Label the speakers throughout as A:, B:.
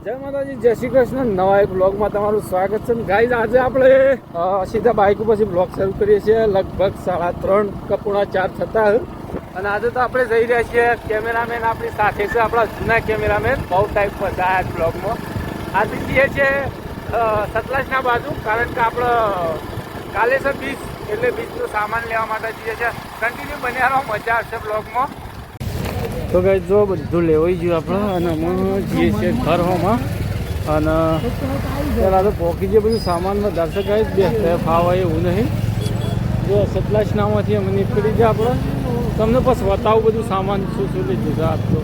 A: જય માતાજી, જય શ્રી કૃષ્ણ. નવા એક બ્લોગમાં તમારું સ્વાગત છે. ગાઈઝ આજે આપણે સીધા બાઇક પછી બ્લોગ શરૂ કરીએ છીએ. લગભગ 3:30 કે 4:30 થતા. અને આજે તો આપણે જઈ રહ્યા છીએ. કેમેરામેન આપણી સાથે છે, આપણા જૂના કેમેરામેન. બહુ ટાઈમ પછી આ બ્લોગમાં આજે જઈએ છીએ સતલાજના બાજુ, કારણ કે આપણે કાલે છે બીચ, એટલે બીચનો સામાન લેવા માટે જઈએ છીએ. કન્ટિન્યુ બન્યા રહો, મજા આવશે બ્લોગમાં. તો ગાઈસ જો બધું લેવાઈ ગયું આપણે, અને અમે જઈએ છીએ ઘર હોમાં. અને પહેલાં તો પોકી જે બધું સામાન વધારશે ગાઈસ, બે ફાવે એવું નહીં. જો સતલાસનામાંથી અમે નીકળી જાય આપણે, તમને બસ બતાવું બધું સામાન શું શું લીધું છે આપતો.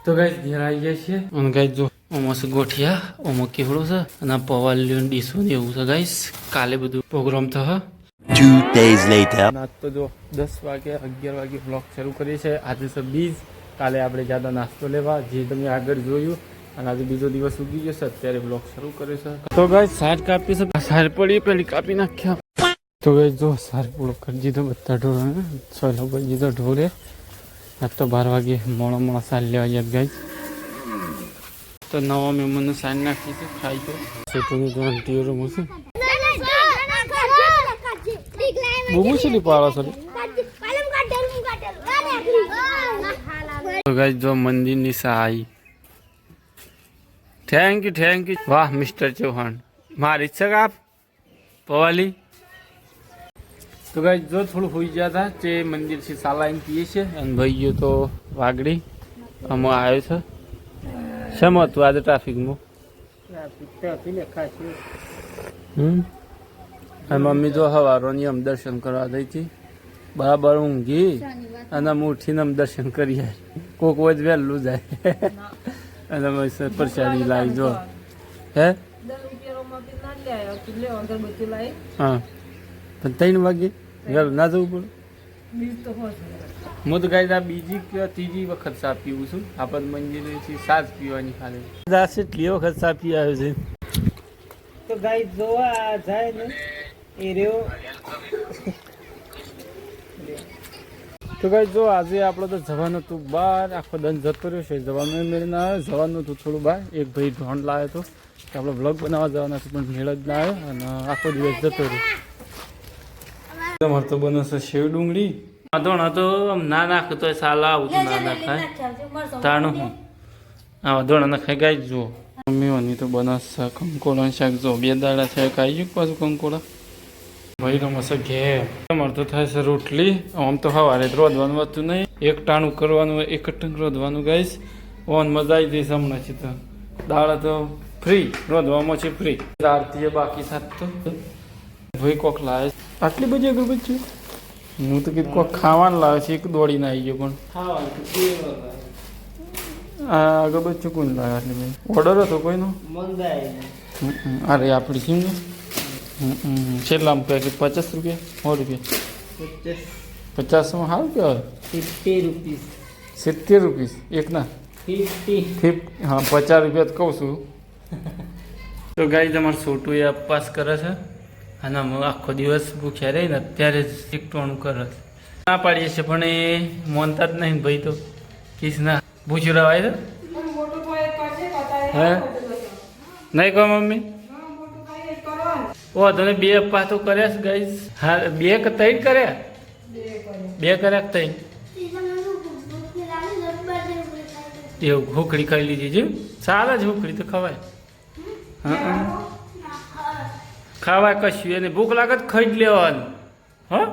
A: તો ગાઈસ ઘેર આવી જાય છે. અને ગાઈસ જો ઓમસ ગોઠિયા ઓમો કેવડો છે, અને પવાલીઓ ડીશો ને એવું છે ગાઈસ. કાલે બધું પ્રોગ્રામ થશે.
B: 2 days later.
A: આજ તો જો 10 વાગે 11 વાગે બ્લોગ શરૂ કરીએ છીએ. આજે છે બીજ, કાલે આપણે જ્યાદા નાસ્તો લેવા, જે તમે આગળ જોયું. અને આજે બીજો દિવસ ઉગી જશે, અત્યારે બ્લોગ શરૂ કરે છે. તો ગાઈસ સાર કાપી છે, સાર પડી પેલી કાપી નાખ્યા. તો ગાઈસ જો સાર પૂરો કરી દીધો બધા ઢોરોને, સોયલો કરી દીધો ઢોરે. આજ તો 12 વાગે મોડા સાર લેવા ગયા ગાઈસ. તો નવા મહેમાનને સાર નાખી છે, ખાઈ ગયો છોટુની તો આંટીઓ રમું છું. બહુ છે પાળા સર. તો ગાઈસ જો મંદિરની સહાય. Thank you. વાહ મિસ્ટર ચૌહાણ, મારી ઈચ્છા આપ પવાલી. તો ગાઈસ જો થોડું હોઈ ગયા હતા તે મંદિરથી સાલાઈન પીએ છે. અને ભાઈ ગયો તો વાગડી આમાં આવ્યો છે. શેમાં હતું આજે ટ્રાફિકમાં? અને મમ્મી તો હવારોની આમ દર્શન કરવા ગઈ હતી, બરાબર ઊંઘી અને હું ઉઠીને આમ દર્શન કરી આવી. કોક વજ વહેલું જાય અને પ્રસાદી લાવી જો. હે હા પણ 3 વાગે વહેલું ના જવું પડે. હું તો ગાઈ આ બીજી કે ત્રીજી વખત ચા પીવું છું. આપણે મંદિરેથી સાજ પીવાની ખાલી કેટલી વખત ચા પી આવ્યો છે. તો ગાઈ જોવા જાય ને એ રહ્યો. તો ગાઈ જો આજે આપણે તો જવાનું હતું બહાર, આખો દંડ જતો રહ્યો છે. જવાનું મેળ ના આવ્યો, જવાનું હતું થોડું બહાર. એક ભાઈ ઢોંઢ લાવ્યો હતો કે આપણે બ્લોગ બનાવવા જવાના હતું, પણ મેળ જ ના આવ્યો અને આખો દિવસ જતો રહ્યો. તમારે તો બનશે સેવ ડુંગળી. વાંધો તો આમ ના નાખે તો સાલા આવું તો ના નાખાય. તાણું હું આ વાંધો નાખાય. ગાઈ જુઓ મમ્મીઓની તો બનાવશે કંકોડા શાક. જો 2 દાડા છે ખાઈ ગયું પાછું કંકોડા. ભાઈ રમશે ઘેર. અમારે તો થાય છે રોટલી. આમ તો સવારે રોધવાનું હતું નહીં, એક ટાણું કરવાનું, એક ટંક રોધવાનું ગાઈશ. ઓન મજા આવી જઈશ હમણાં છે. તો દાળ તો ફ્રી, રોધવામાં છે ફ્રી. આરતી બાકી સાથ તો ભાઈ કોક લાવે આટલી બધી અગરબત્તી. હું તો કીધું કોક ખાવાનું લાવે છે, એક દોડીને આવી ગયો. પણ આ અગરબત્તી કોણ લાવે આટલી બધી? ઓર્ડર હતો કોઈનો? અરે આપણી શું ને છેલ્લામાં પેકેટ 50 રૂપિયા 100 રૂપિયા 50માં સારું કહેવાય. 70 રૂપીસ એકના 50. હા 50 રૂપિયા તો કહું છું. તો ગાઈ તમારે છોટું એ અપવાસ કરે છે, અને આખો દિવસ ભૂખ્યા રહીને અત્યારે જ ટીકટોણું કરે છે. ના પાડીએ છીએ પણ એ માનતા જ નહીં ભાઈ. તો કીશ ના ભૂખ્યું રવાય છે. હે નહીં કહો મમ્મી. ઓ તને 2 અપ્પા તો કર્યા છે ગાઈસ. હા 2 કે 3 કર્યા? 2 કર્યા 3 એવું. હુકડી ખાઈ લીધી છે. ચાલે જ હુકડી તો ખવાય. હા ખાવાય કશું એને. ભૂખ લાગે તો ખાઈ જ લેવાનું. હા